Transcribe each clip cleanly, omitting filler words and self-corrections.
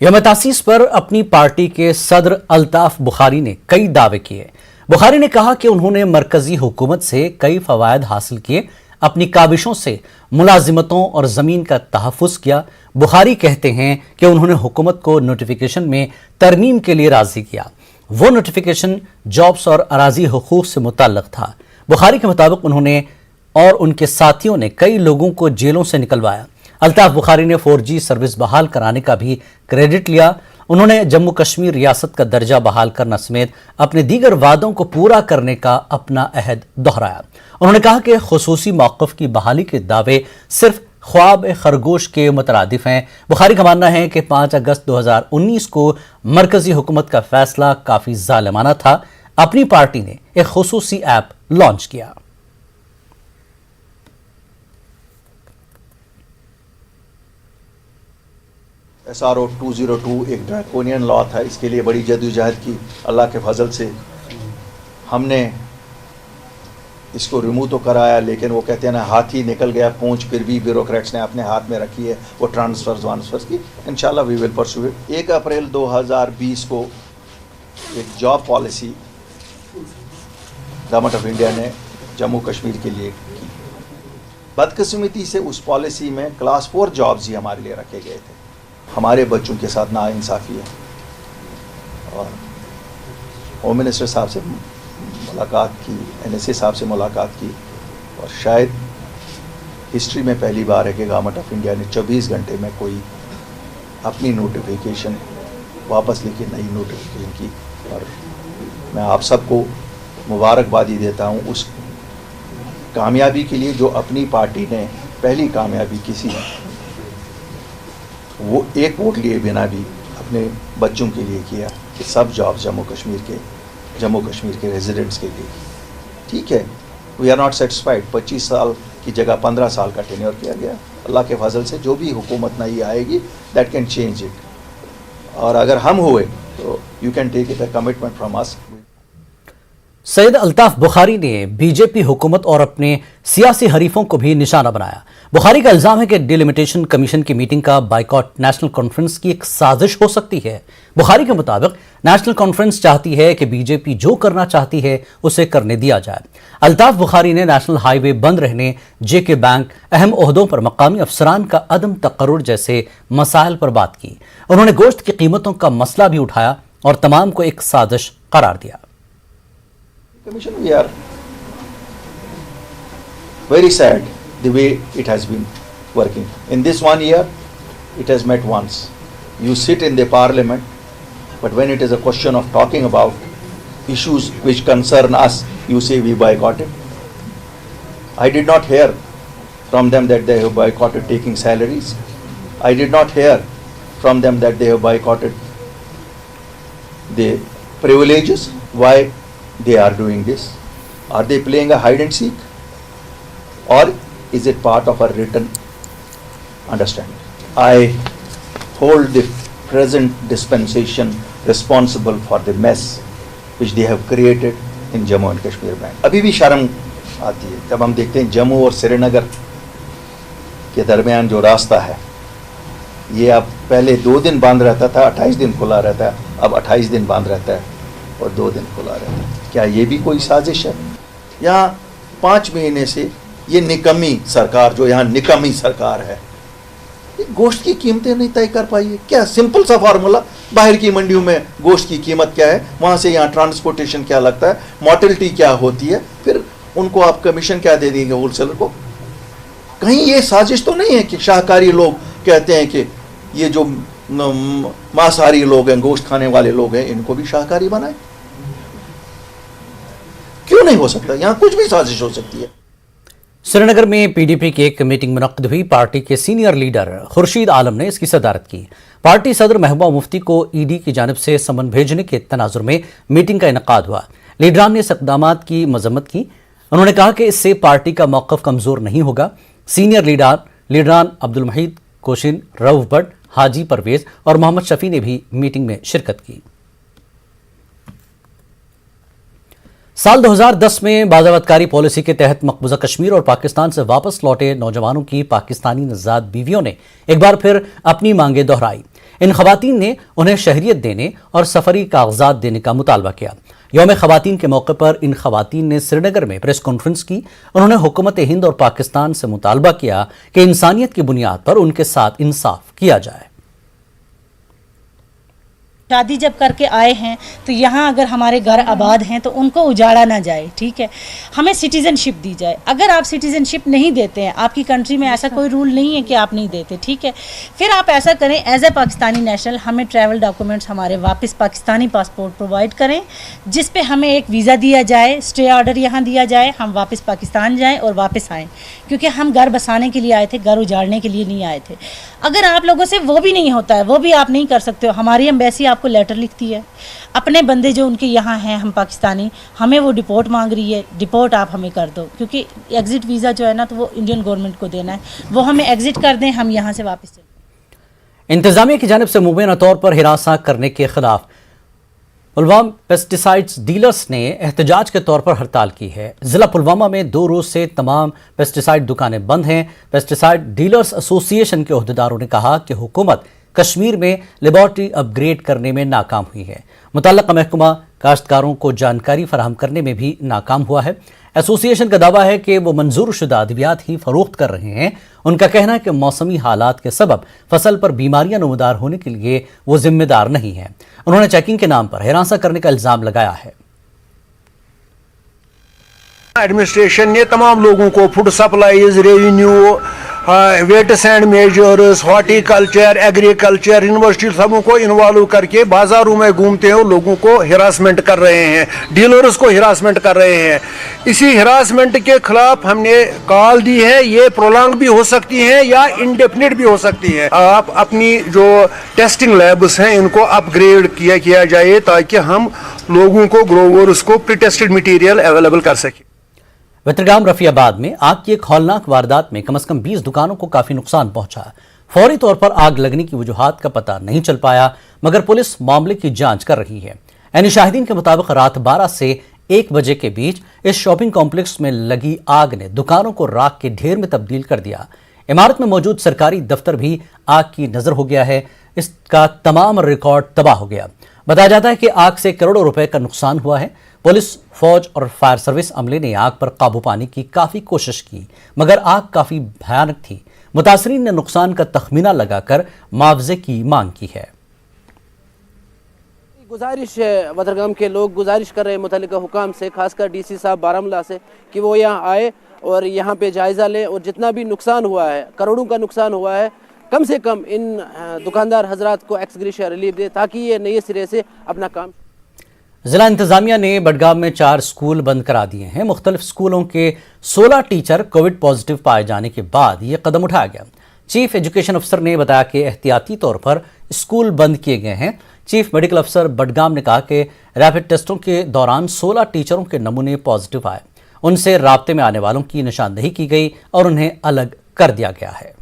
यौम तासीस पर अपनी पार्टी के सदर अल्ताफ बुखारी ने कई दावे किए। बुखारी ने कहा कि उन्होंने मरकजी हुकूमत से कई फवायद हासिल किए, अपनी काबिशों से मुलाजिमतों और ज़मीन का तहफ़्फ़ुज़ किया। बुखारी कहते हैं कि उन्होंने हुकूमत को नोटिफिकेशन में तरमीम के लिए राज़ी किया। वो नोटिफिकेशन जॉब्स और अराजी हुकूक से मुतल्लक़ था। बुखारी के मुताबिक उन्होंने और उनके साथियों ने कई लोगों को जेलों से निकलवाया। अल्ताफ बुखारी ने 4G सर्विस बहाल कराने का भी क्रेडिट लिया। उन्होंने जम्मू कश्मीर रियासत का दर्जा बहाल करना समेत अपने दीगर वादों को पूरा करने का अपना अहद दोहराया। उन्होंने कहा कि खुसूसी मौक़िफ़ की बहाली के दावे सिर्फ ख्वाब खरगोश के मुतरादिफ हैं। बुखारी का मानना है कि 5 अगस्त 2019 को मरकजी हुकूमत का फैसला काफ़ी ज़ालिमाना था। अपनी पार्टी ने एक खुसूसी ऐप लॉन्च किया। SRO 202 एक ड्रैकोनियन लॉ था, इसके लिए बड़ी जद्दोजहद की। अल्लाह के फजल से हमने इसको रिमूव तो कराया, लेकिन वो कहते हैं ना, हाथी निकल गया पूंछ, फिर भी ब्यूरोक्रेट्स ने अपने हाथ में रखी है वो ट्रांसफर्स की। इंशाल्लाह वी विल परस्यू इट। 1 अप्रैल 2020 को एक job policy government of India ने जम्मू कश्मीर के लिए की। बदकिस्मती से उस पॉलिसी में क्लास 4 जॉब्स ही हमारे लिए रखे गए थे। हमारे बच्चों के साथ नाइंसाफ़ी है। और होम मिनिस्टर साहब से मुलाकात की, NSA साहब से मुलाकात की, और शायद हिस्ट्री में पहली बार है कि गवर्नमेंट ऑफ इंडिया ने 24 घंटे में कोई अपनी नोटिफिकेशन वापस लेके नई नोटिफिकेशन की। और मैं आप सबको मुबारकबादी देता हूँ उस कामयाबी के लिए जो अपनी पार्टी ने पहली कामयाबी किसी वो एक वोट लिए बिना भी अपने बच्चों के लिए किया कि सब जॉब जम्मू कश्मीर के रेजिडेंट्स के लिए। ठीक है, वी आर नॉट सेटिस्फाइड। 25 साल की जगह 15 साल का टेन्योर किया गया। अल्लाह के फजल से जो भी हुकूमत नई आएगी दैट कैन चेंज इट। और अगर हम हुए तो you can take it a commitment from us. Syed Altaf Bukhari ने बीजेपी हुकूमत और अपने सियासी हरीफों को भी निशाना बनाया। बुखारी का इल्जाम है कि डिलिमिटेशन कमीशन की मीटिंग का बाइकॉट नेशनल कॉन्फ्रेंस की एक साजिश हो सकती है। बुखारी के मुताबिक नेशनल कॉन्फ्रेंस चाहती है कि बीजेपी जो करना चाहती है उसे करने दिया जाए। अल्ताफ बुखारी ने नेशनल हाईवे बंद रहने, JK बैंक, अहम ओहदों पर मकामी अफसरान का अदम तकर्रुर जैसे मसाइल पर बात की। उन्होंने गोश्त की कीमतों का मसला भी उठाया और तमाम को एक साजिश करार दिया। Commission, we are very sad the way it has been working. In this 1 year, it has met once. You sit in the parliament, but when it is a question of talking about issues which concern us, you say we boycotted. I did not hear from them that they have boycotted taking salaries. I did not hear from them that they have boycotted the privileges. Why they are doing this? Are they playing a hide and seek, or is it part of a written understanding? I hold the present dispensation responsible for the mess which they have created in Jammu and Kashmir Bank. अभी भी शर्म आती है जब हम देखते हैं जम्मू और श्रीनगर के दरमियान जो रास्ता है, ये अब पहले 2 दिन बंद रहता था, 28 दिन खुला रहता है, अब 28 दिन बंद रहता है और 2 दिन खुला रहता है। क्या ये भी कोई साजिश है? यहाँ 5 महीने से ये निकम्मी सरकार, जो यहाँ निकम्मी सरकार है, ये गोश्त की कीमतें नहीं तय कर पाई है। क्या सिंपल सा फार्मूला, बाहर की मंडियों में गोश्त की कीमत क्या है, वहाँ से यहाँ ट्रांसपोर्टेशन क्या लगता है, मोर्टेलिटी क्या होती है, फिर उनको आप कमीशन क्या दे देंगे होलसेलर को? कहीं ये साजिश तो नहीं है कि शाहकारी लोग कहते हैं कि ये जो मांसाहारी लोग हैं, गोश्त खाने वाले लोग हैं, इनको भी शाहकारी बनाए? क्यों नहीं हो सकता? यहाँ कुछ भी साजिश हो सकती है। श्रीनगर में PDP की एक मीटिंग मुनक्किद हुई। पार्टी के सीनियर लीडर खुर्शीद आलम ने इसकी सदारत की। पार्टी सदर महबूबा मुफ्ती को ED की जानिब से समन भेजने के तनाजुर में मीटिंग का इनकाद हुआ। लीडरान ने इस इक़दामात की मजम्मत की। उन्होंने कहा कि इससे पार्टी का मौक़िफ़ कमज़ोर नहीं होगा। सीनियर लीडरान अब्दुल महीद कोशिन, रऊफ भट्ट, हाजी परवेज और मोहम्मद शफी ने भी मीटिंग में शिरकत की। साल 2010 में बाज़ावतकारी पॉलिसी के तहत मकबूजा कश्मीर और पाकिस्तान से वापस लौटे नौजवानों की पाकिस्तानी नज़ाद बीवियों ने एक बार फिर अपनी मांगें दोहराई। ان خواتین نے انہیں شہریت دینے اور سفری کاغذات دینے کا مطالبہ کیا۔ یوم خواتین کے موقع پر ان خواتین نے سری نگر میں پریس کانفرنس کی۔ انہوں نے حکومت ہند اور پاکستان سے مطالبہ کیا کہ انسانیت کی بنیاد پر ان کے ساتھ انصاف کیا جائے۔ شادی جب کر کے آئے ہیں تو یہاں اگر ہمارے گھر آباد ہیں تو ان کو اجاڑا نہ جائے، ٹھیک ہے، ہمیں سٹیزن شپ دی جائے۔ اگر آپ سٹیزن شپ نہیں دیتے ہیں، آپ کی کنٹری میں ایسا کوئی رول نہیں ہے کہ آپ نہیں دیتے، ٹھیک ہے، پھر آپ ایسا کریں ایز اے پاکستانی نیشنل ہمیں ٹریول ڈاکومنٹس ہمارے واپس پاکستانی پاسپورٹ پرووائڈ کریں، جس پہ ہمیں ایک ویزا دیا جائے، اسٹے آرڈر یہاں دیا جائے، ہم واپس پاکستان جائیں اور واپس آئیں، کیونکہ ہم گھر بسانے کے لیے آئے تھے، گھر اجاڑنے کے لیے نہیں آئے تھے۔ اگر آپ لوگوں سے وہ بھی نہیں ہوتا ہے، وہ بھی آپ نہیں کر سکتے ہو، ہماری ایمبیسی آپ کو لیٹر لکھتی ہے، اپنے بندے جو ان کے یہاں ہیں ہم پاکستانی، ہمیں وہ ڈپورٹ مانگ رہی ہے، ڈپورٹ آپ ہمیں کر دو، کیونکہ ایگزٹ ویزا جو ہے نا تو وہ انڈین گورنمنٹ کو دینا ہے، وہ ہمیں ایگزٹ کر دیں، ہم یہاں سے واپس چلیں۔ انتظامیہ کی جانب سے مبینہ طور پر ہراساں کرنے کے خلاف پلوامہ پیسٹی سائیڈز ڈیلرز نے احتجاج کے طور پر ہڑتال کی ہے۔ ضلع پلوامہ میں 2 روز سے تمام پیسٹی سائیڈ دکانیں بند ہیں۔ پیسٹی سائیڈ ڈیلرز ایسوسی ایشن کے عہدیداروں نے کہا کہ حکومت کشمیر میں لیبارٹری اپ گریڈ کرنے میں ناکام ہوئی ہے۔ متعلقہ محکمہ کاشتکاروں کو جانکاری فراہم کرنے میں بھی ناکام ہوا ہے۔ ایسوسی ایشن کا دعویٰ ہے کہ وہ منظور شدہ ادویات ہی فروخت کر رہے ہیں۔ ان کا کہنا ہے کہ موسمی حالات کے سبب فصل پر بیماریاں نمودار ہونے کے لیے وہ ذمہ دار نہیں ہیں۔ انہوں نے چیکنگ کے نام پر ہراساں کرنے کا الزام لگایا ہے۔ ایڈمنسٹریشن نے تمام لوگوں کو food supplies, revenue, weights and measures, horticulture, agriculture, university سبوں کو انوالو کر کے بازاروں میں گھومتے ہیں اور لوگوں کو ہراسمنٹ کر رہے ہیں، ڈیلرز کو ہراسمنٹ کر رہے ہیں۔ اسی ہراسمنٹ کے خلاف ہم نے کال دی ہے، یہ پرولانگ بھی ہو سکتی ہیں یا انڈیفینٹ بھی ہو سکتی ہے۔ آپ اپنی جو ٹیسٹنگ لیبز ہیں ان کو اپ گریڈ کیا جائے تاکہ ہم لوگوں کو، گروورز کو پری ٹیسٹڈ مٹیریل اویلیبل کر سکیں۔ وترگام رفیع آباد میں آگ کی ایک ہولناک واردات میں کم از کم 20 دکانوں کو کافی نقصان پہنچا۔ فوری طور پر آگ لگنے کی وجوہات کا پتہ نہیں چل پایا، مگر پولیس معاملے کی جانچ کر رہی ہے۔ عینی شاہدین کے مطابق رات 12 سے 1 بجے کے بیچ اس شاپنگ کمپلیکس میں لگی آگ نے دکانوں کو راکھ کے ڈھیر میں تبدیل کر دیا۔ عمارت میں موجود سرکاری دفتر بھی آگ کی نظر ہو گیا ہے۔ اس کا تمام ریکارڈ تباہ ہو گیا۔ بتایا جاتا ہے کہ آگ سے کروڑوں روپے کا نقصان ہوا ہے۔ پولیس، فوج اور فائر سروس عملے نے آگ پر قابو پانے کی کافی کوشش کی، مگر آگ کافی بھیانک تھی۔ متاثرین نے نقصان کا تخمینہ لگا کر معاوضے کی مانگ کی ہے۔ گزارش وترگام کے لوگ گزارش کر رہے ہیں متعلقہ حکام سے، خاص کر ڈی سی صاحب بارہمولہ سے، کہ وہ یہاں آئے اور یہاں پہ جائزہ لیں اور جتنا بھی نقصان ہوا ہے، کروڑوں کا نقصان ہوا ہے، کم سے کم ان دکاندار حضرات کو ایکس گریشیا ریلیف دے تاکہ یہ نئے سرے سے اپنا کام۔ ضلع انتظامیہ نے بڈگام میں 4 سکول بند کرا دیے ہیں۔ مختلف سکولوں کے 16 ٹیچر کووڈ پازیٹیو پائے جانے کے بعد یہ قدم اٹھایا گیا۔ چیف ایجوکیشن افسر نے بتایا کہ احتیاطی طور پر سکول بند کیے گئے ہیں۔ چیف میڈیکل افسر بڈگام نے کہا کہ ریپڈ ٹیسٹوں کے دوران 16 ٹیچروں کے نمونے پازیٹیو آئے، ان سے رابطے میں آنے والوں کی نشاندہی کی گئی اور انہیں الگ کر دیا گیا ہے۔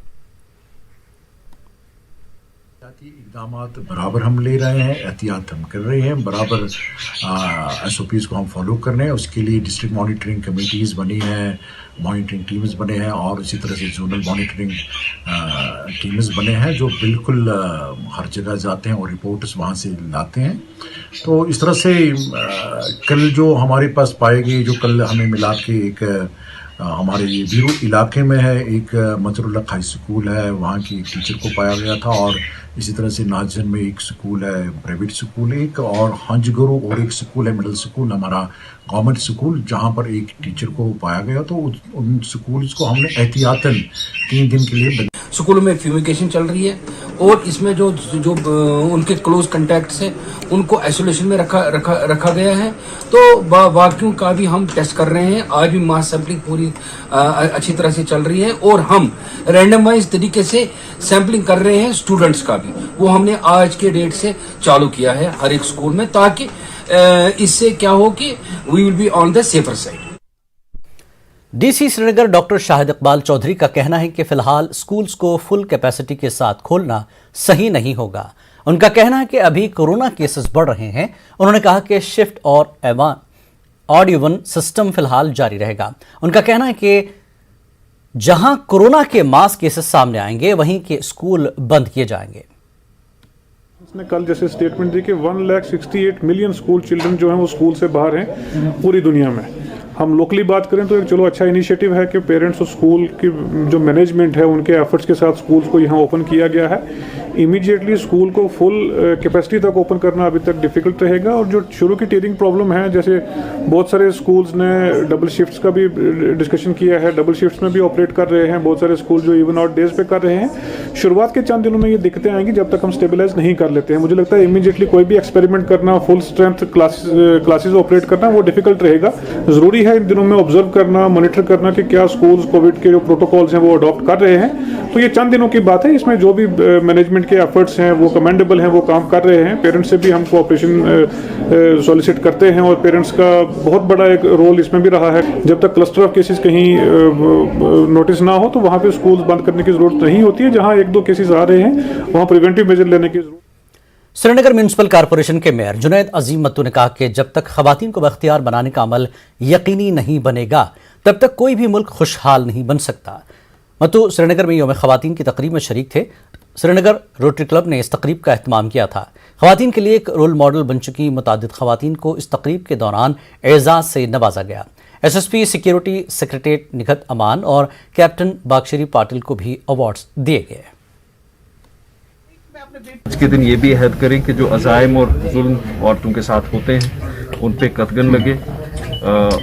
اقدامات برابر ہم لے رہے ہیں، احتیاط ہم کر رہے ہیں، برابر ایس او پیز کو ہم فالو کر رہے ہیں۔ اس کے لیے ڈسٹرکٹ مانیٹرنگ کمیٹیز بنی ہیں، مانیٹرنگ ٹیمز بنے ہیں اور اسی طرح سے زونل مانیٹرنگ ٹیمز بنے ہیں جو بالکل ہر جگہ جاتے ہیں اور رپورٹس وہاں سے لاتے ہیں۔ تو اس طرح سے کل جو ہمارے پاس پائے گئے، جو کل ہمیں ملا کے ایک ہمارے بیرو علاقے میں ہے، ایک منظر اللہ ہائی سکول ہے، وہاں کی ایک ٹیچر کو پایا گیا تھا، اور اسی طرح سے ناجن میں ایک سکول ہے، پرائیویٹ سکول ایک، اور ہنج گرو اور ایک سکول ہے مڈل سکول ہمارا گورنمنٹ سکول، جہاں پر ایک ٹیچر کو پایا گیا۔ تو ان سکولز کو ہم نے احتیاطاً 3 دن کے لیے سکولوں میں فیومیگیشن چل رہی ہے، اور اس میں جو ان کے کلوز کنٹیکٹس ہیں ان کو آئسولیشن میں رکھا گیا ہے۔ تو باقیوں کا بھی ہم ٹیسٹ کر رہے ہیں۔ آج بھی ماس سیمپلنگ پوری اچھی طرح سے چل رہی ہے، اور ہم رینڈمائز طریقے سے سیمپلنگ کر رہے ہیں اسٹوڈنٹس کا بھی، وہ ہم نے آج کے ڈیٹ سے چالو کیا ہے ہر ایک اسکول میں، تاکہ اس سے کیا ہو کہ we will be on the safer side. D C Srinagar doctor Shahid Iqbal Chaudhary کا کہنا ہے کہ فی الحال سکولز کو فل کیپیسٹی کے ساتھ کھولنا صحیح نہیں ہوگا۔ ان کا کہنا ہے کہ ابھی کورونا کیسز بڑھ رہے ہیں۔ انہوں نے کہا کہ شفٹ اور آڈ ایون سسٹم فی الحال جاری رہے گا۔ ان کا کہنا ہے کہ جہاں کورونا کے ماس کیسز سامنے آئیں گے وہیں کے اسکول بند کیے جائیں گے۔ उसने कल जैसे स्टेटमेंट दी कि 1,68 मिलियन स्कूल चिल्ड्रन जो हैं वो स्कूल से बाहर हैं पूरी दुनिया में। हम लोकली बात करें तो एक चलो अच्छा इनिशिएटिव है कि पेरेंट्स और स्कूल की जो मैनेजमेंट है उनके एफर्ट्स के साथ स्कूल्स को यहाँ ओपन किया गया है। इमीडिएटली स्कूल को फुल कैपेसिटी तक ओपन करना अभी तक डिफ़िकल्ट रहेगा, और जो शुरू की टीयरिंग प्रॉब्लम है, जैसे बहुत सारे स्कूल्स ने डबल शिफ्ट्स का भी डिस्कशन किया है, डबल शिफ्ट्स में भी ऑपरेट कर रहे हैं, बहुत सारे स्कूल जो इवन आउट डेज पे कर रहे हैं। शुरुआत के चंद दिनों में ये दिक्कतें आएंगी जब तक हम स्टेबलाइज नहीं कर लेते हैं। मुझे लगता है इमीडिएटली कोई भी एक्सपेरिमेंट करना, फुल स्ट्रेंथ क्लासेस ऑपरेट करना वो डिफिकल्ट रहेगा। ज़रूरी है इन दिनों में ऑब्जर्व करना, मॉनिटर करना कि क्या स्कूल्स कोविड के जो प्रोटोकॉल्स हैं वो अडॉप्ट कर रहे हैं। तो ये चंद दिनों की बात है, इसमें जो भी मैनेजमेंट के एफर्ट्स हैं वो कमेंडेबल हैं, वो काम कर रहे हैं। पेरेंट्स से भी हम कोऑपरेशन सॉलिसिट करते हैं, और पेरेंट्स का बहुत बड़ा एक रोल इसमें भी रहा है। जब तक क्लस्टर ऑफ केसेस कहीं नोटिस ना हो तो वहाँ पे स्कूल्स बंद करने की ज़रूरत नहीं होती है। जहाँ 1-2 केसेस आ रहे हैं वहाँ प्रिवेंटिव मेजर लेने की जरूरत। श्रीनगर म्यूनिसिपल कॉरपोरेशन के मेयर जुनैद अजीम मत्तू ने कहा कि जब तक खवातीन को बख्तियार बनाने का अमल यकीनी नहीं बनेगा तब तक कोई भी मुल्क खुशहाल नहीं बन सकता। मत्तू श्रीनगर में यौम खवातीन की तकरीब में शरीक थे। श्रीनगर रोटरी क्लब ने इस तकरीब का एहतमाम किया था। खवातीन के लिए एक रोल मॉडल बन चुकी मुतादिद खवातीन को इस तकरीब के दौरान एजाज से नवाजा गया। एसएसपी सिक्योरिटी सेक्रेटरीट निगहत अमान और कैप्टन बागशरी पाटिल को भी अवार्ड्स दिए गए। आज के दिन ये भी अहद करें कि जो अज़ाइम और जुल्म औरतों के साथ होते हैं उन पे कतगन लगे,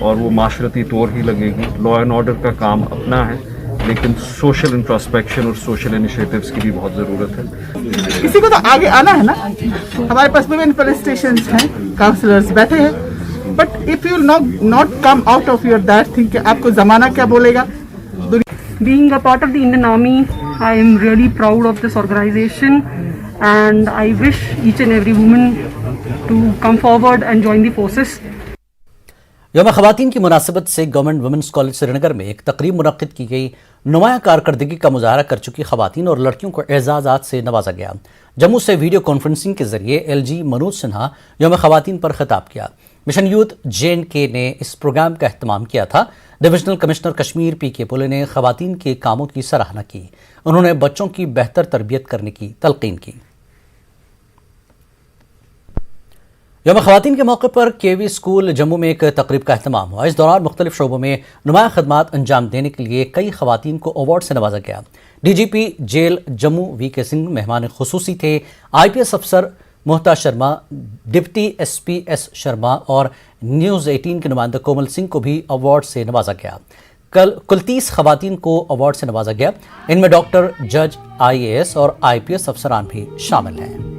और वो माशरती तौर ही लगेगी। लॉ एंड ऑर्डर का काम अपना है, लेकिन सोशल इंट्रोस्पेक्शन और सोशल इनिशिएटिव्स की भी बहुत ज़रूरत है। किसी को तो आगे आना है ना। हमारे पास विमेन पुलिस स्टेशन हैं, काउंसलर्स बैठे हैं, but if you not come out of your that think, आपको ज़माना क्या बोलेगा। Being a part of the Indian Army, I am really proud of this organization, and I wish each and every woman to come forward and join the forces. यौम खवातीन की मुनासिबत से government women's college Srinagar में एक तकरीब मुनक्किद की गई। नुमाया कारकर्दगी का मुजाहरा कर चुकी खवातीन और लड़कियों को एजाज़ात से नवाजा गया। जम्मू से वीडियो कॉन्फ्रेंसिंग के जरिए LG मनोज सिन्हा यौम खवातीन पर खिताब किया। मिशन यूथ JNK ने इस प्रोग्राम का एहतमाम किया था। डिविजनल कमिश्नर कश्मीर PK पुले ने खवातीन के कामों की सराहना की। उन्होंने बच्चों की बेहतर तरबियत करने की तलकीन की। यौम खवातीन के मौके पर KV स्कूल जम्मू में एक तकरीब का एहतमाम हुआ। इस दौरान मुख्तलिफ शोबों में नुमाया खदमात अंजाम देने के लिए कई खवातीन को अवार्ड से नवाजा गया। DGP jail Jammu VK Singh मेहमान खुसूसी थे। IPS अफसर Mohta Sharma, deputy SP S Sharma और न्यूज़ 18 के नुमाइंदा कोमल सिंह को भी अवार्ड से नवाजा गया। कुल 30 खवातीन को अवार्ड से नवाजा गया। इनमें डॉक्टर, जज, IAS और IPS अफसरान भी शामिल हैं।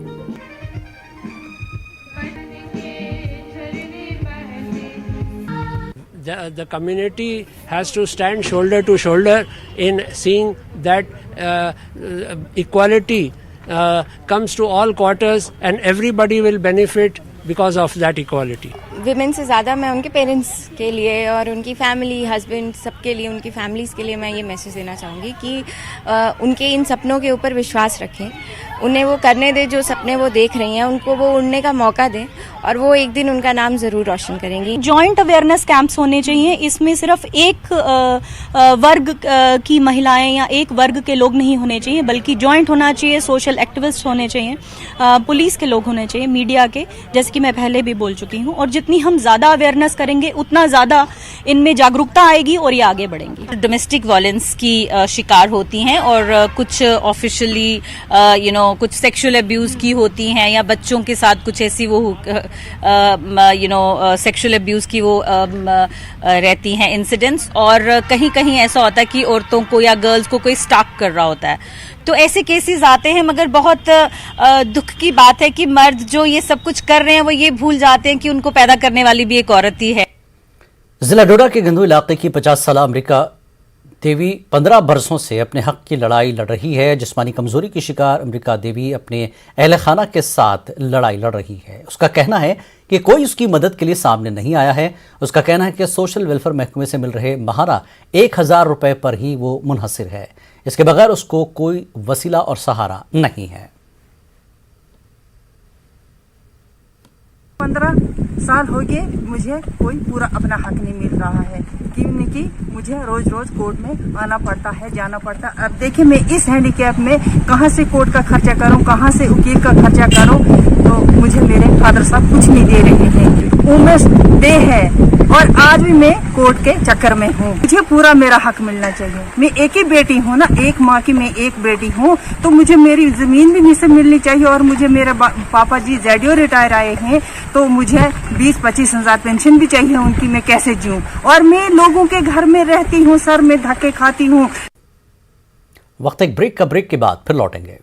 The community has to stand shoulder to shoulder in seeing that equality comes to all quarters and everybody will benefit because of that equality. Women से ज़्यादा मैं उनके पेरेंट्स के लिए और उनकी फैमिली, हस्बैंड, सबके लिए, उनकी फैमिलीज़ के लिए मैं ये मैसेज देना चाहूँगी कि उनके इन सपनों के ऊपर विश्वास रखें, उन्हें वो करने दें जो सपने वो देख रही हैं, उनको वो उड़ने का मौका दें और वो एक दिन उनका नाम ज़रूर रोशन करेंगी। जॉइंट अवेयरनेस कैंप्स होने चाहिए। इसमें सिर्फ एक वर्ग की महिलाएं या एक वर्ग के लोग नहीं होने चाहिए, बल्कि जॉइंट होना चाहिए। सोशल एक्टिविस्ट होने चाहिए, पुलिस के लोग होने चाहिए, मीडिया के, जैसे कि मैं पहले भी बोल चुकी हूँ। और जितनी हम ज़्यादा अवेयरनेस करेंगे उतना ज़्यादा इनमें जागरूकता आएगी और ये आगे बढ़ेंगी। डोमेस्टिक वायलेंस की शिकार होती हैं और कुछ ऑफिशियली कुछ सेक्सुअल अब्यूज़ की होती हैं, या बच्चों के साथ कुछ ऐसी वो सेक्सुअल अब्यूज़ की वो रहती हैं इंसिडेंट्स। और कहीं कहीं ऐसा होता है कि औरतों को या गर्ल्स को कोई स्टॉक कर रहा होता है, तो ऐसे केसेस आते हैं। मगर बहुत दुख की बात है कि मर्द जो ये सब कुछ कर रहे हैं वो ये भूल जाते हैं कि उनको पैदा करने वाली भी एक औरत ही है। जिला डोडा के गंदू इलाके की 50 साल अमरीका देवी 15 बरसों से अपने हक की लड़ाई लड़ रही है। जिस्मानी कमजोरी की शिकार अमरीका देवी अपने अहल खाना के साथ लड़ाई लड़ रही है। उसका कहना है कि कोई उसकी मदद के लिए सामने नहीं आया है। उसका कहना है कि सोशल वेलफेयर महकमे से मिल रहे महाना 1000 रुपए पर ही वो मुनहसिर है। इसके बगैर उसको कोई वसीला और सहारा नहीं है। 15 साल हो गए मुझे कोई पूरा अपना हक नहीं मिल रहा है, क्योंकि मुझे रोज रोज कोर्ट में आना पड़ता है, जाना पड़ता है। अब देखिए मैं इस हैंडीकैप में कहाँ से कोर्ट का खर्चा करूँ, कहाँ से वकील का खर्चा करूँ, तो मुझे मेरे फादर साहब कुछ नहीं दे रहे हैं। उम्र दे है और आज भी मैं कोर्ट के चक्कर में हूँ। मुझे पूरा मेरा हक मिलना चाहिए। मैं एक ही बेटी हूँ ना, एक माँ की मैं एक बेटी हूँ, तो मुझे मेरी जमीन भी मुझसे मिलनी चाहिए। और मुझे मेरे पापा जी जेडीओ रिटायर आए हैं, तो मुझे 20-25 हजार पेंशन भी चाहिए उनकी। मैं कैसे जीऊँ? और मैं लोगों के घर में रहती हूँ, सर में धक्के खाती हूँ। वक्त एक ब्रेक के बाद फिर लौटेंगे।